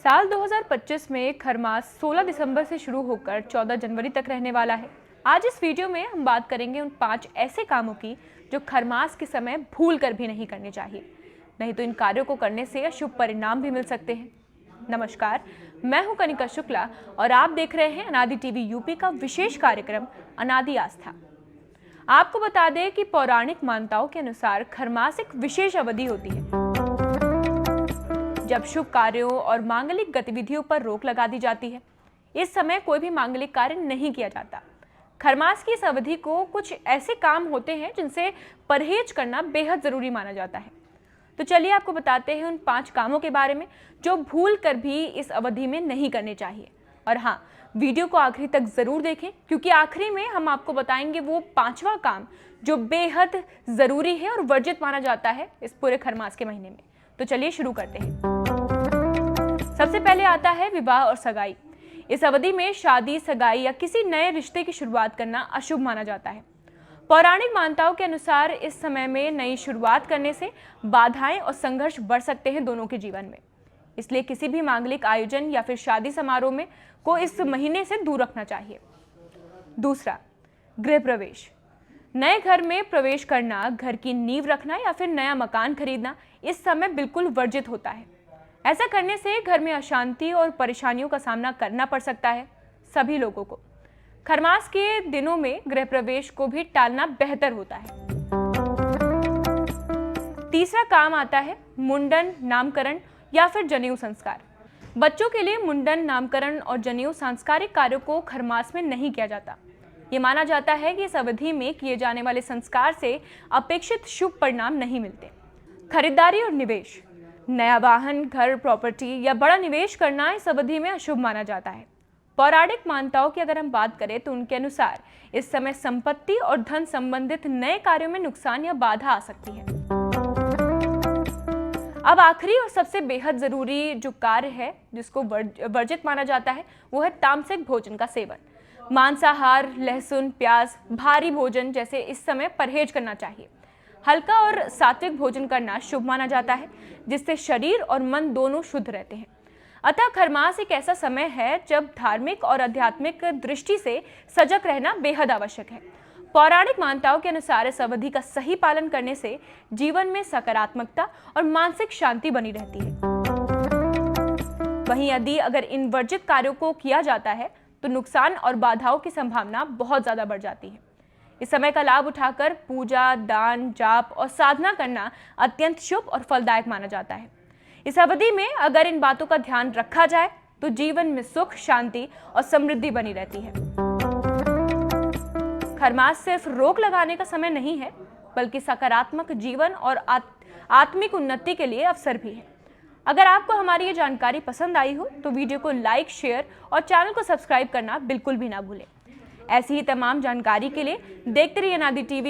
साल 2025 में खरमास 16 दिसंबर से शुरू होकर 14 जनवरी तक रहने वाला है। आज इस वीडियो में हम बात करेंगे उन 5 ऐसे कामों की जो खरमास के समय भूल कर भी नहीं करने चाहिए, नहीं तो इन कार्यों को करने से अशुभ परिणाम भी मिल सकते हैं। नमस्कार, मैं हूं कनिका शुक्ला और आप देख रहे हैं अनादि टीवी यूपी का विशेष कार्यक्रम अनादि आस्था। आपको बता दें कि पौराणिक मान्यताओं के अनुसार खरमास एक विशेष अवधि होती है जब शुभ कार्यों और मांगलिक गतिविधियों पर रोक लगा दी जाती है। इस समय कोई भी मांगलिक कार्य नहीं किया जाता। खरमास की इस अवधि को कुछ ऐसे काम होते हैं जिनसे परहेज करना बेहद जरूरी माना जाता है। तो चलिए आपको बताते हैं उन 5 कामों के बारे में जो भूल कर भी इस अवधि में नहीं करने चाहिए। और हाँ, वीडियो को आखिरी तक जरूर देखें क्योंकि आखिरी में हम आपको बताएंगे वो 5वां काम जो बेहद जरूरी है और वर्जित माना जाता है इस पूरे खरमास के महीने में। तो चलिए शुरू करते हैं। सबसे पहले आता है विवाह और सगाई। इस अवधि में शादी, सगाई या किसी नए रिश्ते की शुरुआत करना अशुभ माना जाता है। पौराणिक मान्यताओं के अनुसार इस समय में नई शुरुआत करने से बाधाएं और संघर्ष बढ़ सकते हैं दोनों के जीवन में। इसलिए किसी भी मांगलिक आयोजन या फिर शादी समारोह में को इस महीने से दूर रखना चाहिए। दूसरा, गृह प्रवेश। नए घर में प्रवेश करना, घर की नींव रखना या फिर नया मकान खरीदना इस समय बिल्कुल वर्जित होता है। ऐसा करने से घर में अशांति और परेशानियों का सामना करना पड़ सकता है सभी लोगों को। खरमास के दिनों में गृह प्रवेश को भी टालना बेहतर होता है। तीसरा काम आता है मुंडन, नामकरण या फिर जनेऊ संस्कार। बच्चों के लिए मुंडन, नामकरण और जनेऊ सांस्कारिक कार्यों को खरमास में नहीं किया जाता। ये माना जाता है कि इस अवधि में किए जाने वाले संस्कार से अपेक्षित शुभ परिणाम नहीं मिलते। खरीदारी और निवेश। नया वाहन, घर, प्रॉपर्टी या बड़ा निवेश करना इस अवधि में अशुभ माना जाता है। पौराणिक मान्यताओं की अगर हम बात करें तो उनके अनुसार इस समय संपत्ति और धन संबंधित नए कार्यों में नुकसान या बाधा आ सकती है। अब आखिरी और सबसे बेहद जरूरी जो कार्य है जिसको वर्जित माना जाता है वो है तामसिक भोजन का सेवन। मांसाहार, लहसुन, प्याज, भारी भोजन जैसे इस समय परहेज करना चाहिए। हल्का और सात्विक भोजन करना शुभ माना जाता है जिससे शरीर और मन दोनों शुद्ध रहते हैं। अतः खरमास एक ऐसा समय है जब धार्मिक और आध्यात्मिक दृष्टि से सजग रहना बेहद आवश्यक है। पौराणिक मान्यताओं के अनुसार इस अवधि का सही पालन करने से जीवन में सकारात्मकता और मानसिक शांति बनी रहती है। वहीं यदि अगर इन वर्जित कार्यों को किया जाता है तो नुकसान और बाधाओं की संभावना बहुत ज्यादा बढ़ जाती है। इस समय का लाभ उठाकर पूजा, दान, जाप और साधना करना अत्यंत शुभ और फलदायक माना जाता है। इस अवधि में अगर इन बातों का ध्यान रखा जाए तो जीवन में सुख, शांति और समृद्धि बनी रहती है। खरमास सिर्फ रोक लगाने का समय नहीं है बल्कि सकारात्मक जीवन और आत्मिक उन्नति के लिए अवसर भी है। अगर आपको हमारी ये जानकारी पसंद आई हो तो वीडियो को लाइक, शेयर और चैनल को सब्सक्राइब करना बिल्कुल भी ना भूलें। ऐसी ही तमाम जानकारी के लिए देखते रहिए अनादि टीवी।